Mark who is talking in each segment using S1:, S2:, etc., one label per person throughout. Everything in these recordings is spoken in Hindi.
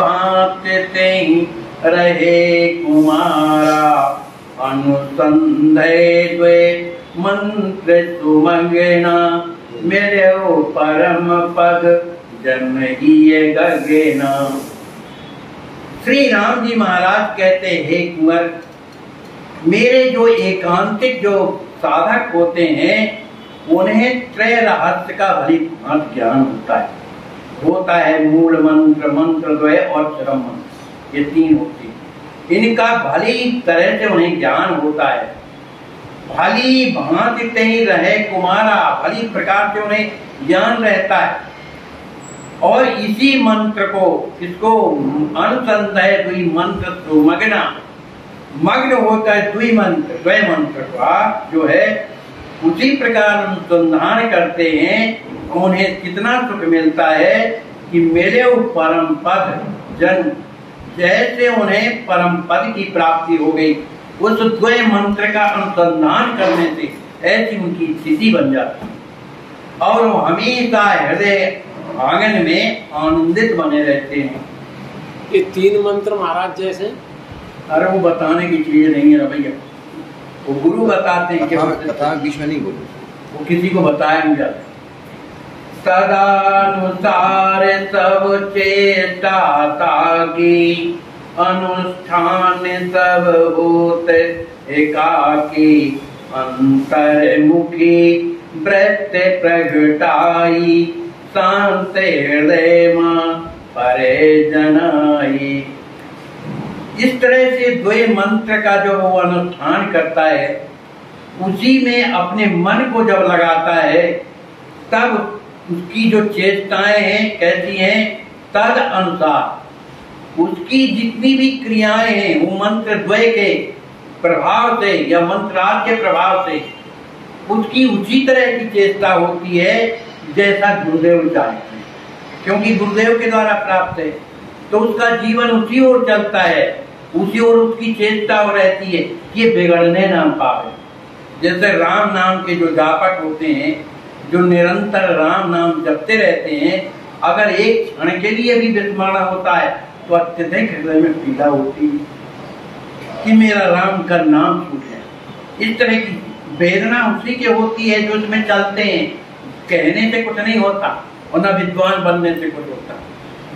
S1: भांति तेहि रहे कुमारा, अनुसंधे द्वे मंत्र सुमंगना, मेरे परम पद जन्महिए गगना। श्री राम जी महाराज कहते, हे कुंवर, मेरे जो एकांतिक जो साधक होते हैं उन्हें त्रय रहस्य का भली भांति ज्ञान होता है। मूल मंत्र, मंत्र द्वय और चरम मंत्र, ये तीन होते हैं। इनका भली तरह से उन्हें ज्ञान होता है। भली भांति तेहि रहे कुमारा, भली प्रकार से उन्हें ज्ञान रहता है। और इसी मंत्र को, इसको अनुसंधय द्वि मंत्र सुमग्ना, मग्न होता है द्वि मंत्र, द्वय मंत्र का जो है उसी प्रकार अनुसंधान करते हैं। उन्हें कितना सुख मिलता है कि मेरे परम पद जन, जैसे उन्हें परम पद की प्राप्ति हो गई उस द्वय मंत्र का अनुसंधान करने से, ऐसी उनकी स्थिति बन जाती है और वो हमेशा हृदय आंगन में आनंदित बने रहते हैं।
S2: ये तीन मंत्र महाराज जैसे,
S1: अरे वो बताने की चीज नहीं है भैया, वो गुरु बताते हैं।
S3: कथा बीच में नहीं बोलो,
S1: वो किसी को बताया नहीं जाता। तदानुसार सब चेष्टा ताकी, अनुष्ठान सब भूत एकाकी, अंतर्मुखी व्रत प्रगटाई, शांत हृदय मां परे जनाई। इस तरह से द्वय मंत्र का जो वो अनुष्ठान करता है, उसी में अपने मन को जब लगाता है, तब उसकी जो चेष्टाएं हैं कैसी हैं, तद अनुसार उसकी जितनी भी क्रियाएं हैं वो मंत्र द्वय के प्रभाव से या मंत्रार्थ के प्रभाव से उसकी उसी तरह की चेष्टा होती है जैसा गुरुदेव चाहते हैं, क्योंकि गुरुदेव के द्वारा प्राप्त है। तो उसका जीवन उसी ओर चलता है, उसी ओर उसकी चेष्टा रहती है। ये बिगड़ने ना पावे। जैसे राम नाम के जो जापक होते हैं, जो निरंतर राम नाम जपते रहते हैं, अगर एक क्षण के लिए भी विस्मरण होता है तो अत्यधिक हृदय में पीड़ा होती है कि मेरा राम का नाम छूट गया। इस तरह की वेदना उसी के होती है जो उसमें चलते हैं। कहने से कुछ नहीं होता और न विद्वान बनने से कुछ होता,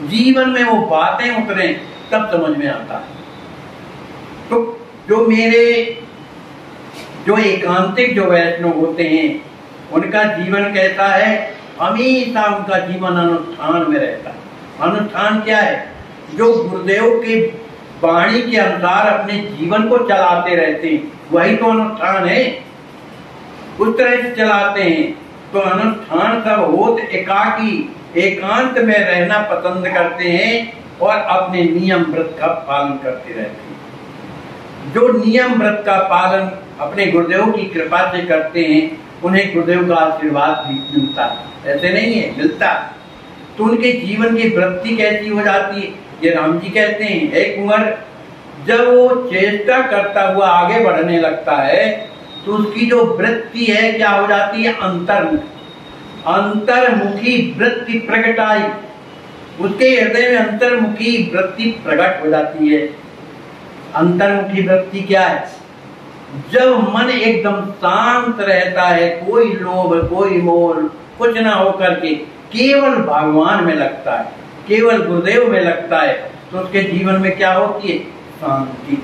S1: जीवन में वो बातें उतरे तब समझ में आता है। तो जो मेरे जो एकांतिक जो वैष्णव होते हैं उनका जीवन कैसा है, हमेशा उनका जीवन अनुष्ठान में रहता है। अनुष्ठान क्या है, जो गुरुदेव के वाणी के अनुसार अपने जीवन को चलाते रहते हैं, वही तो अनुष्ठान है। उस तरह से चलाते हैं तो अनुष्ठान सब होत एकाकी, एकांत में रहना पसंद करते हैं और अपने नियम व्रत का पालन करते रहते हैं। जो नियम व्रत का पालन अपने गुरुदेव की कृपा से करते हैं उन्हें गुरुदेव का आशीर्वाद भी मिलता है, ऐसे नहीं है, मिलता। तो उनके जीवन की वृत्ति कैसी हो जाती है, ये राम जी कहते हैं, हे कुंवर, जब वो चेष्टा करता हुआ आगे बढ़ने लगता है तो उसकी जो वृत्ति है क्या हो जाती है, अंतर्मुखी। अंतर्मुखी वृत्ति प्रगटाई, उसके हृदय में अंतर्मुखी वृत्ति प्रकट हो जाती है। अंतर्मुखी वृत्ति क्या है, जब मन एकदम शांत रहता है, कोई लोभ कोई मोह कुछ ना होकर के केवल भगवान में लगता है, केवल गुरुदेव में लगता है, तो उसके जीवन में क्या होती है, शांति।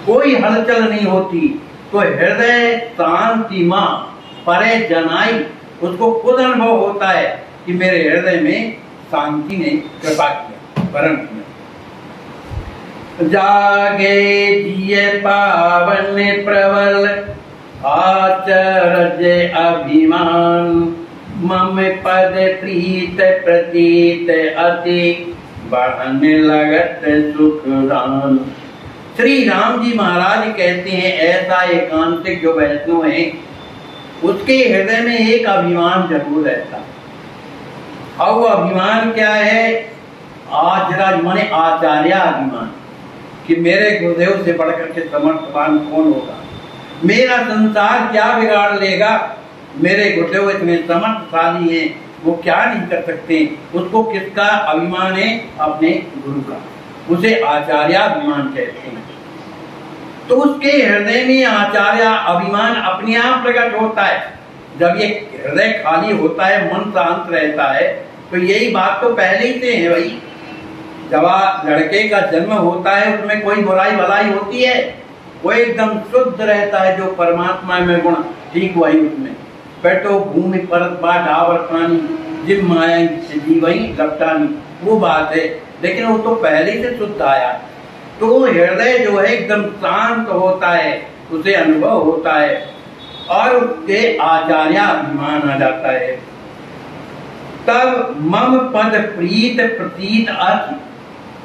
S1: कोई हलचल नहीं होती, तो हृदय शांति मां परे जनाई, उसको खुद अनुभव होता है कि मेरे हृदय में शांति ने कृपा किया, वरण किया। जागे जिये पावन प्रबल, आचरज अभिमान, मम पद प्रीत प्रतीत अति, बढ़ने लगत सुख दान। श्री राम जी महाराज कहते हैं, ऐसा एकांतिक जो वैष्णव है उसके हृदय में एक अभिमान जरूर रहता है। और वो अभिमान क्या है, आजराज माने आचार्य अभिमान, कि मेरे गुरुदेव से बढ़कर के समर्थवान कौन होगा, मेरा संसार क्या बिगाड़ लेगा, मेरे गुरुदेव इतने समर्थशाली हैं वो क्या नहीं कर सकते। उसको किसका अभिमान है? अपने गुरु का। उसे आचार्याभिमान कहते हैं। तो उसके हृदय में आचार्य अभिमान अपने आप प्रकट होता है। जब ये हृदय खाली होता है, मन शांत रहता है, तो यही बात तो पहले ही से है भाई। जब लड़के का जन्म होता है उसमें कोई बुराई भलाई होती है? वो एकदम शुद्ध रहता है, जो परमात्मा में गुण ठीक वही उसमें। फिर तो भूमि परत बाट आवरतानी जिम माया जीवई लपटानी, वो बात है। लेकिन वो तो पहले से शुद्ध आया। तो हृदय जो है एकदम शांत होता है, उसे अनुभव होता है और उसके आचार्य अभिमान आ जाता है। तब मम पद प्रीत प्रतीत अति,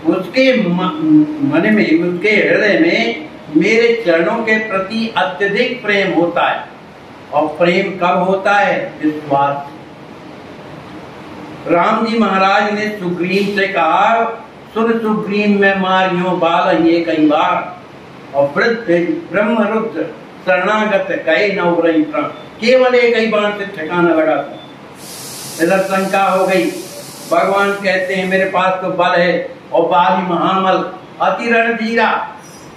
S1: उसके मन में, उसके हृदय में मेरे चरणों के प्रति अत्यधिक प्रेम होता है। और प्रेम कब होता है? विश्वास। राम जी महाराज ने सुग्रीव से कहा, सुन सुग्रीव मैं मारियो बाल ये कई बार, और वृद्ध ब्रह्मरुद्र शरणागत कहे न उबरई प्राण। केवल एक ही बाण से ठिकाना लगा था। इधर शंका हो गई। भगवान कहते हैं मेरे पास तो बल है और बाली महामल अति रणधीरा।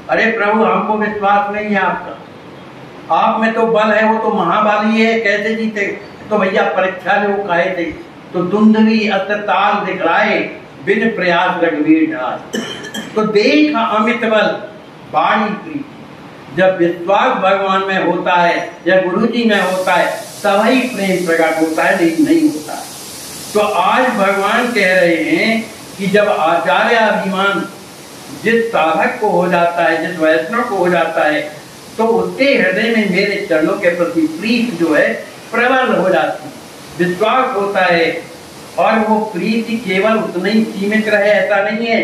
S1: अरे प्रभु, हमको विश्वास नहीं है आपका। आप में तो बल है, वो तो महाबाली है, कैसे जीते? तो भैया परीक्षा में वो कहे थे, तो दुंदवी अस्ताल दिखलाए बिन प्रयास रघुवीर नाथ। तो देख अमित बल बाणी प्रीति। जब विश्वास भगवान में होता है या गुरु जी में होता है, तभी प्रेम प्रकट होता है, नहीं होता है। तो आज भगवान कह रहे हैं कि जब आचार्य अभिमान जिस साधक को हो जाता है, जिस वैष्णव को हो जाता है, तो उसके हृदय में मेरे चरणों के प्रति प्रीति जो है प्रबल हो जाती है, विश्वास होता है। और वो प्रीति केवल उतना ही सीमित रहे ऐसा नहीं है,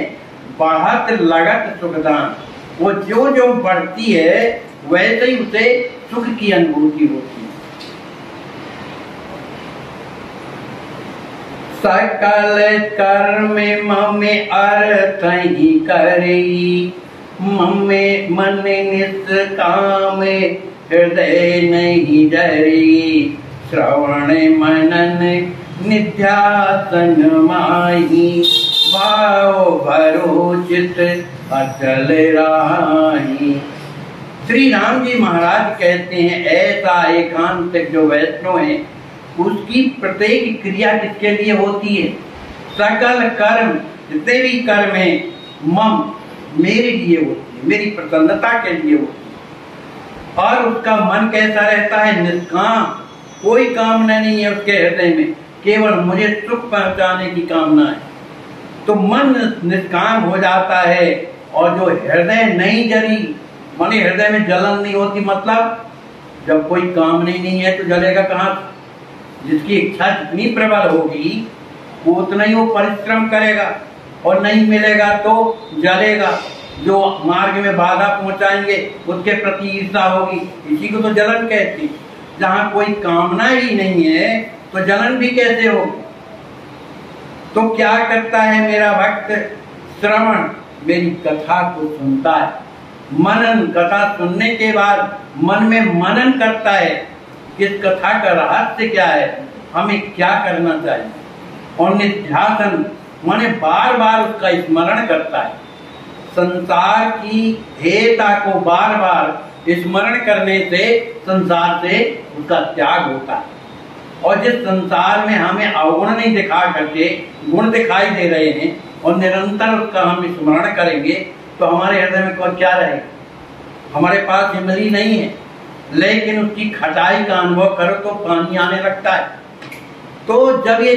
S1: बढ़त लगत सुखदान। वो जो जो बढ़ती है वैसे ही उसे सुख की अनुभूति होती है। सकल कर्म ममे अर्थ ही करी, ममे मन निष्काम हृदय नहीं डरी। श्रवण मनन निध्यासन माही, भाव भरोचित अचल राही। श्री राम जी महाराज कहते हैं ऐसा एकांतिक जो वैष्णव है, उसकी प्रत्येक क्रिया किसके लिए होती है? सकल कर्म, जितने भी कर्म है, मम मेरे लिए होती है, मेरी प्रसन्नता के लिए होती है। और उसका मन कैसा रहता है? निष्काम, कोई कामना नहीं है उसके हृदय में, केवल मुझे सुख पहुंचाने की कामना है। तो मन निष्काम हो जाता है। और जो हृदय नहीं जली, माने हृदय में जलन नहीं होती, मतलब जब कोई काम नहीं है तो जलेगा कहाँ? जिसकी इच्छा जितनी प्रबल होगी वो उतना ही वो परिश्रम करेगा, और नहीं मिलेगा तो जलेगा। जो मार्ग में बाधा पहुंचाएंगे उसके प्रति ईर्षा होगी, इसी को तो जलन कहती। जहाँ कोई कामना ही नहीं है तो जलन भी कैसे होगी? तो क्या करता है मेरा भक्त? श्रवण, मेरी कथा को सुनता है। मनन, कथा सुनने के बाद मन में मनन करता है, इस कथा का रहस्य क्या है, हमें क्या करना चाहिए। और निध्यासन माने बार बार उसका स्मरण करता है। संसार की हेयता को बार बार स्मरण करने से संसार से उसका त्याग होता है। और जिस संसार में हमें अवगुण नहीं दिखा करके गुण दिखाई दे रहे हैं, और निरंतर उसका हम स्मरण करेंगे, तो हमारे हृदय में क्या रहेगा? हमारे पास इमली नहीं है, लेकिन उसकी खटाई का अनुभव करो तो पानी आने लगता है। तो जब ये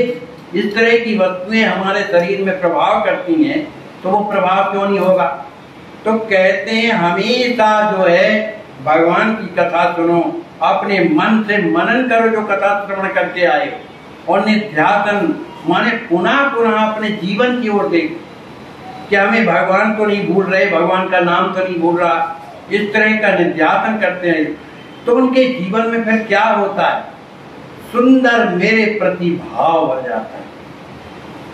S1: इस तरह की वस्तुएं हमारे शरीर में प्रभाव करती हैं, तो वो प्रभाव क्यों नहीं होगा? तो कहते हैं हमेशा जो है भगवान की कथा सुनो, अपने मन से मनन करो जो कथा श्रवण करके आए। और निध्यासन माने पुनः पुनः अपने जीवन की ओर देखो, क्या हमें भगवान को नहीं भूल रहे, भगवान का नाम तो नहीं भूल रहा। इस तरह का निध्यासन करते हैं तो उनके जीवन में फिर क्या होता है? सुंदर मेरे प्रति भाव भर जाता है।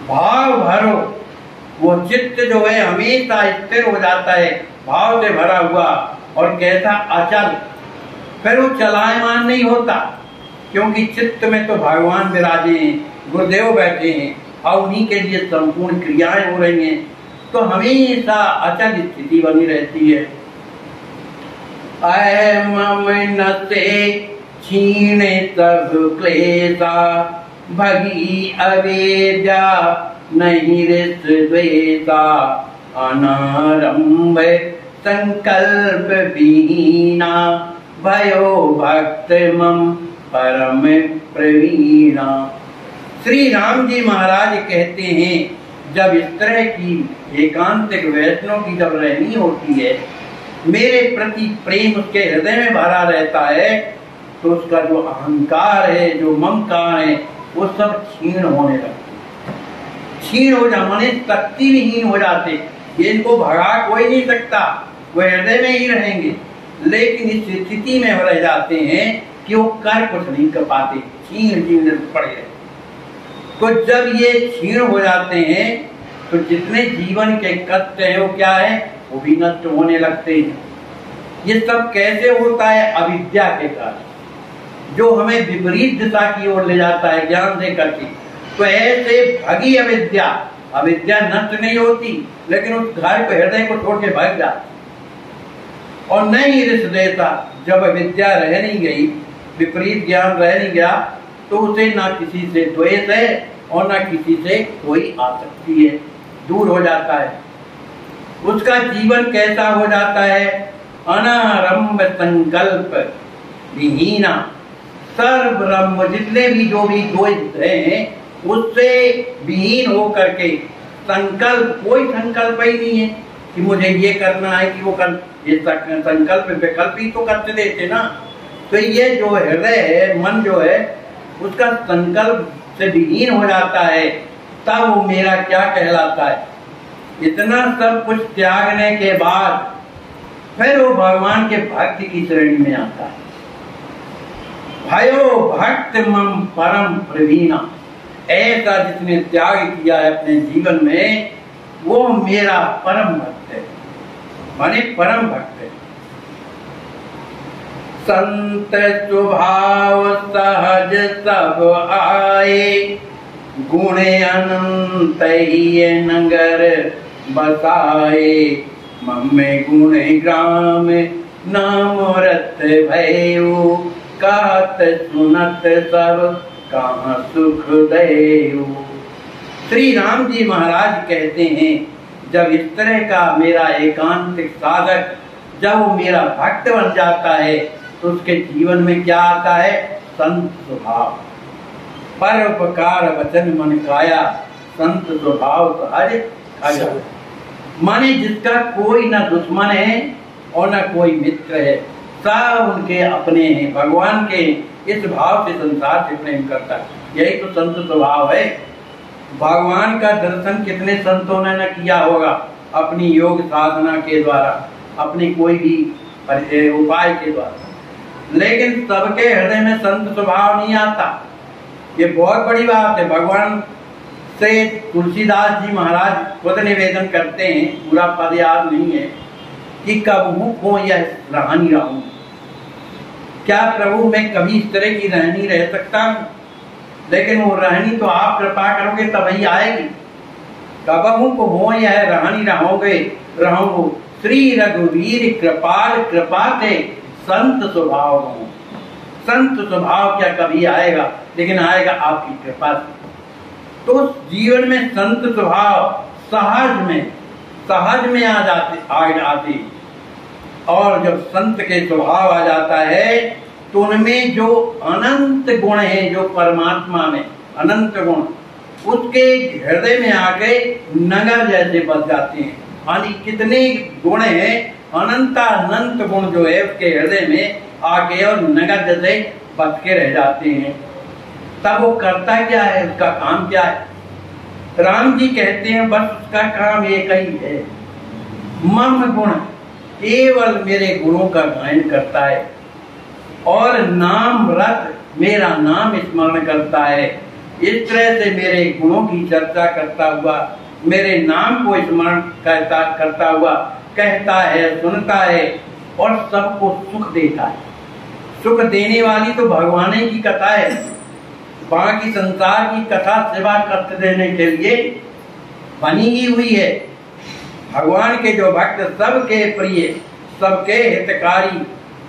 S1: भाव भरो, वो चित्त जो है हमेशा स्थिर हो जाता है, भाव से भरा हुआ। और कैसा? अचल, फिर वो चलायमान नहीं होता, क्योंकि चित्त में तो भगवान विराजे हैं, गुरुदेव बैठे हैं और उन्हीं के लिए संपूर्ण क्रियाएं हो रही हैं, तो हमेशा अचल स्थिति बनी रहती है। मम न से छीणे सब क्लेशा, भगी अवेद्या नहीं रिस द्वेषा, अनारंभ संकल्प विहीना, भयो भक्त मम परम प्रवीणा। श्री राम जी महाराज कहते हैं, जब इस तरह की एकांतिक वैष्णव की जब रहनी होती है, मेरे प्रति प्रेम उसके हृदय में भरा रहता है, तो उसका जो अहंकार है, जो ममकार है, वो सब क्षीण होने लगते, क्षीण हो जा माने शक्ति विहीन हो जाते। ये इनको भगा कोई नहीं सकता, वो हृदय में ही रहेंगे, लेकिन इस स्थिति में रह जाते हैं कि वो कर कुछ नहीं कर पाते, क्षीण जीर्ण पड़ गए। तो जब ये क्षीण हो जाते हैं, तो जितने जीवन के कष्ट हैं वो क्या है, वो भी नष्ट होने लगते हैं। ये सब कैसे होता है? अविद्या के कारण, जो हमें विपरीत दिशा की ओर ले जाता है ज्ञान से करके। तो ऐसे भगी अविद्या, अविद्या नष्ट नहीं होती, लेकिन उस घर को, हृदय को छोड़ के भाग जाती। और नहीं रिस देता, जब अविद्या रह नहीं गई, विपरीत ज्ञान रह नहीं गया, तो उसे ना किसी से द्वेष है और ना किसी से कोई आसक्ति है, दूर हो जाता है। उसका जीवन कैसा हो जाता है? अनारंभ संकल्प विहीना, सर्वरंभ, जितने भी जो भी द्वेष हैं उससे विहीन हो करके, संकल्प, कोई संकल्प ही नहीं है कि मुझे ये करना है कि वो कर, ये संकल्प विकल्प ही तो करते देते ना। तो ये जो हृदय है, मन जो है, उसका संकल्प से विहीन हो जाता है, तब वो मेरा क्या कहलाता है। इतना सब कुछ त्यागने के बाद फिर वो भगवान के भक्ति की श्रेणी में आता है। भयो भक्त मम परम प्रवीणा, ऐसा जिसने त्याग किया है अपने जीवन में, वो मेरा परम भक्त है, माने परम भक्त है। संत स्वभाव सहज सब आए, गुण अनंत ही नगर बसाए, मम्मे गुण ग्राम नाम रत भयो, कहत सुनत सब कहाँ सुख दयो। श्री राम जी महाराज कहते हैं, जब इस तरह का मेरा एकांतिक साधक, जब वो मेरा भक्त बन जाता है, तो उसके जीवन में क्या आता है? संत स्वभाव, परोपकार वचन मन काया, संत स्वभाव सहज खजा। माने जिसका कोई ना दुश्मन है और ना कोई मित्र है, सब उनके अपने हैं, भगवान के इस भाव से संसार से प्रेम करता है। यही तो संत स्वभाव है। भगवान का दर्शन कितने संतों ने न किया होगा अपनी योग साधना के द्वारा, अपनी कोई भी उपाय के द्वारा, लेकिन सबके हृदय में संत स्वभाव नहीं आता। ये बहुत बड़ी बात है। भगवान से तुलसीदास जी महाराज खुद निवेदन करते हैं, पूरा पद याद नहीं है, कि कबहू को यह रहनी रहूं, क्या प्रभु मैं कभी इस तरह की रहनी रह सकता हूँ? लेकिन वो रहनी तो आप कृपा करोगे तभी आएगी। कबहू को हो यह रहनी रहोगे रहूं, श्री रघुवीर कृपाल कृपा से संत स्वभाव हो। संत स्वभाव क्या कभी आएगा, लेकिन आएगा आपकी कृपा से। तो जीवन में संत स्वभाव सहज में आ जाते। और जब संत के स्वभाव आ जाता है, तो उनमें जो अनंत गुण है, जो परमात्मा में अनंत गुण, उसके हृदय में आके नगर जैसे बस जाते हैं। यानी कितने गुण हैं, अनंत गुण जो है उसके हृदय में आके और नगर जैसे बस के रह जाते हैं। तब वो करता क्या है, उसका काम क्या है? राम जी कहते हैं, बस उसका काम एक ही है, मम गुण, केवल मेरे गुणों का गायन करता है और नाम रत, मेरा नाम स्मरण करता है। इस तरह से मेरे गुणों की चर्चा करता हुआ, मेरे नाम को स्मरण करता हुआ कहता है, सुनता है और सबको सुख देता है। सुख देने वाली तो भगवान की कथा है, बाकी संसार की कथा सेवा कष्ट देने के लिए बनी ही हुई है। भगवान के जो भक्त सबके प्रिय, सबके हितकारी,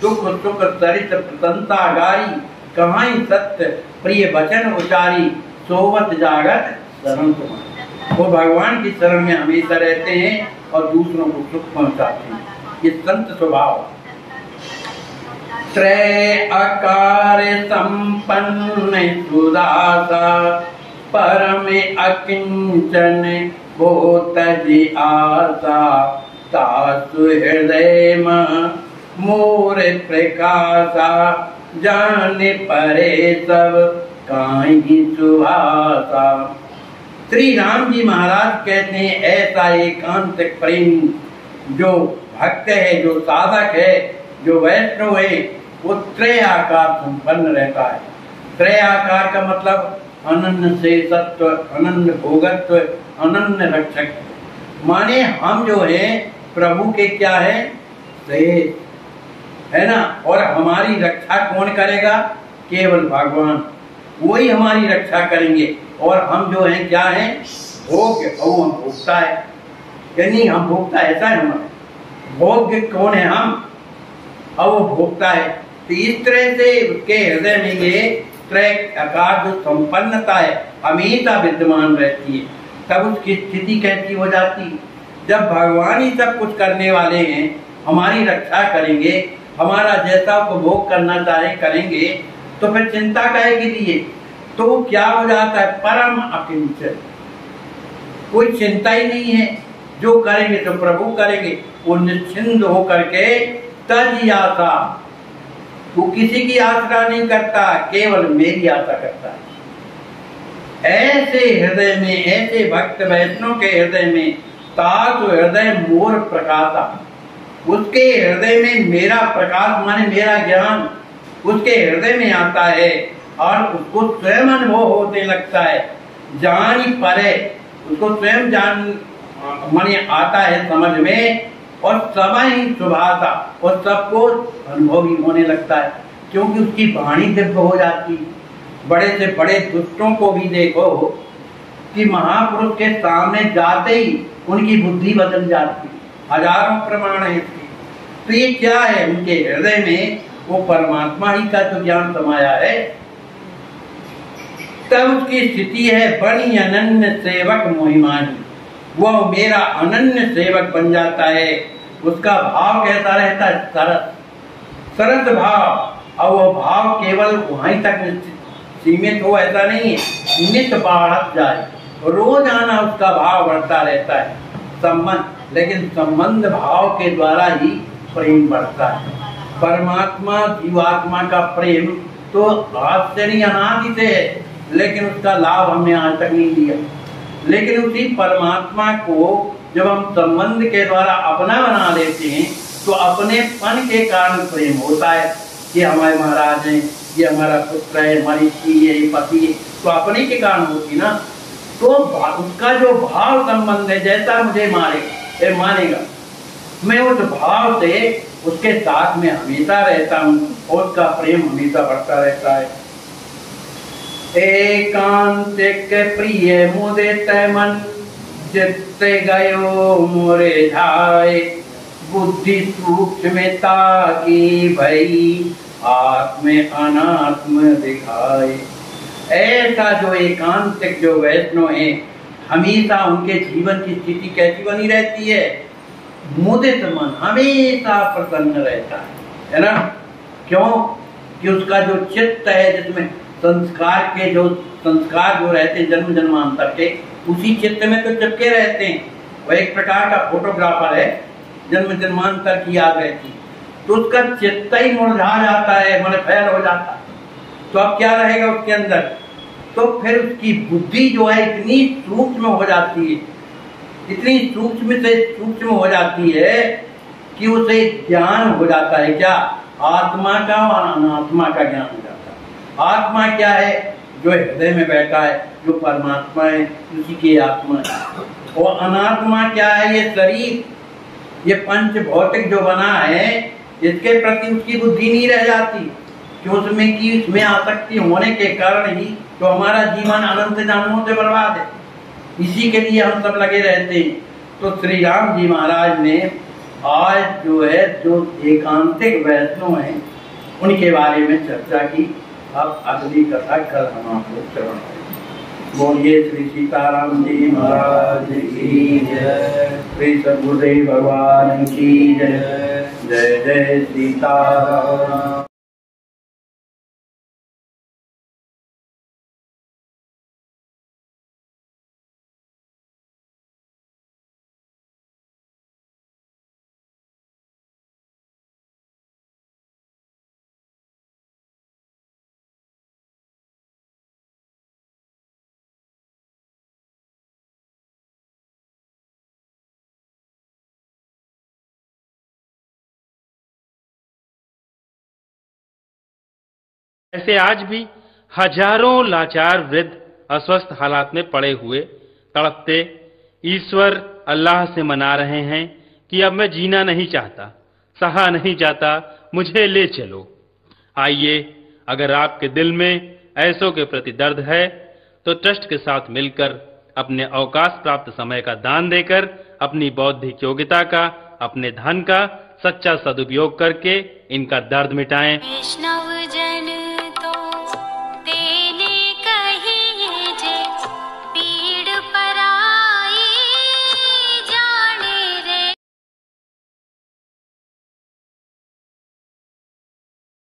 S1: दुख सुख सरित प्रसन्नता गारी, कहाई सत्य प्रिय वचन उचारी, सोवत जागत शरण तुम्हारी। वो भगवान की शरण में हमेशा रहते हैं और दूसरों को सुख पहुंचाते हैं। ये संत स्वभाव। त्रय आकार संपन्न सुदासा, परम अकिंचन भूत जी आसा, तासु हृदय मोर प्रकाशा, जाने परे सब काहि सुहासा। श्री राम जी महाराज कहते हैं ऐसा एकांत प्रेम जो भक्त है, जो साधक है, जो वैष्णव है, वो त्रय आकार संपन्न रहता है। त्रय आकार का मतलब अनन्य शेषत्व, अनन्य भोगत्व, अनन्य रक्षक। माने हम जो है प्रभु के क्या है, शेष है ना। और हमारी रक्षा कौन करेगा, केवल भगवान, वही हमारी रक्षा करेंगे। और हम जो है क्या है, भोग्य, और हम भोगता है, यानी हम भोगता ऐसा है हमारा। भोग्य कौन है, हम, और वो भोगता है। तो इस तरह से उसके हृदय में ये त्रय आकार जो संपन्नता है हमेशा विद्यमान रहती है। तब उसकी स्थिति कैसी हो जाती, जब भगवान ही सब कुछ करने वाले हैं, हमारी रक्षा करेंगे, हमारा जैसा उपभोग करना चाहे करेंगे, तो फिर चिंता काहे के लिए। तो क्या हो जाता है, परम अकिंचन, कोई चिंता ही नहीं है। जो करेंगे तो प्रभु करेंगे, वो निश्चिंत होकर के तज आशा, वो किसी की आशा नहीं करता, केवल मेरी आशा करता है। ऐसे हृदय में, ऐसे भक्त वैष्णव के हृदय में तासु हृदय मोर प्रकाशा, उसके हृदय में मेरा प्रकाश माने मेरा ज्ञान उसके हृदय में आता है और उसको स्वयं अनुभव होने लगता है। जानी परे, उसको स्वयं जान माने आता है समझ में, और समय ही सुभाषा, और सबको अनुभव ही होने लगता है, क्योंकि उसकी वाणी दिव्य हो जाती। बड़े से बड़े दुष्टों को भी देखो कि महापुरुष के सामने जाते ही उनकी बुद्धि बदल जाती, हजारों प्रमाण है इसके। तो ये क्या है, उनके हृदय में वो परमात्मा ही का जो ज्ञान समाया है। तब उसकी स्थिति है बनी अनन्य सेवक मोहिमानी, वो मेरा अनन्य सेवक बन जाता है। उसका भाव कैसा रहता है, सरस सरस भाव। और वो भाव केवल वहीं तक सीमित हो ऐसा नहीं है, नित बढ़त जाए, रोज आना उसका भाव बढ़ता रहता है। संबंध, लेकिन संबंध भाव के द्वारा ही प्रेम बढ़ता है। परमात्मा जीवात्मा का प्रेम तो आज से नहीं अनादि से है, लेकिन उसका लाभ हमने आज तक नहीं लिया। लेकिन उसी परमात्मा को जब हम संबंध के द्वारा अपना बना लेते हैं, तो अपनेपन के कारण प्रेम होता है। ये हमारे महाराज हैं, ये हमारा पुत्र है, हमारी स्त्री है, ये पति है, तो अपने के कारण होती ना। तो उसका जो भाव संबंध है, जैसा मुझे मानेगा, मैं उस भाव से उसके साथ में हमेशा रहता हूँ और उसका प्रेम हमेशा बढ़ता रहता है। एकांतिक प्रिय मुदित मन, चित्ते गयो मोरे झाए, बुद्धि सूक्ष्मता की भई, आत्म अनात्म दिखाए। ऐसा जो एकांतिक जो वैष्णव है, हमेशा उनके जीवन की स्थिति कैसी बनी रहती है, मुदित मन, हमेशा प्रसन्न रहता है ना। क्यों कि उसका जो चित्त है, जिसमें संस्कार जो रहते हैं जन्म जन्मांतर के, उसी चित्त में तो चिपके रहते हैं। वह एक प्रकार का फोटोग्राफर है, जन्म जन्मांतर की याद रहती, तो उसका चित्त ही मुरझा जाता है, मन फैल हो जाता है। तो अब क्या रहेगा उसके अंदर, तो फिर उसकी बुद्धि जो है इतनी सूक्ष्म हो जाती है, इतनी सूक्ष्म से सूक्ष्म हो जाती है कि उसे ज्ञान हो जाता है। क्या, आत्मा का और अनात्मा का ज्ञान हो जाता है। आत्मा क्या है, जो हृदय में बैठा है, जो परमात्मा है, उसी की आत्मा है। और अनात्मा क्या है, ये शरीर, ये पंच भौतिक जो बना है, इसके प्रति उसकी बुद्धि नहीं रह जाती, कि उसमें आसक्ति होने के कारण ही तो हमारा जीवन अनंत जन्मों से बर्बाद है। इसी के लिए हम सब लगे रहते हैं। तो श्री राम जी महाराज ने आज जो एकांतिक वैष्णव हैं उनके बारे में चर्चा की। अब अगली कथा कल हम आपको श्रवण करेंगे। बोलिए श्री सीताराम जी महाराज की जय, श्री सद्गुरुदेव भगवान की जय। जय जय सीताराम।
S3: ऐसे आज भी हजारों लाचार वृद्ध अस्वस्थ हालात में पड़े हुए तड़पते ईश्वर अल्लाह से मना रहे हैं कि अब मैं जीना नहीं चाहता, सहा नहीं जाता, मुझे ले चलो। आइए, अगर आपके दिल में ऐसों के प्रति दर्द है तो ट्रस्ट के साथ मिलकर अपने अवकाश प्राप्त समय का दान देकर अपनी बौद्धिक योग्यता का, अपने धन का सच्चा सदुपयोग करके इनका दर्द मिटाएं।
S4: वैष्णव जन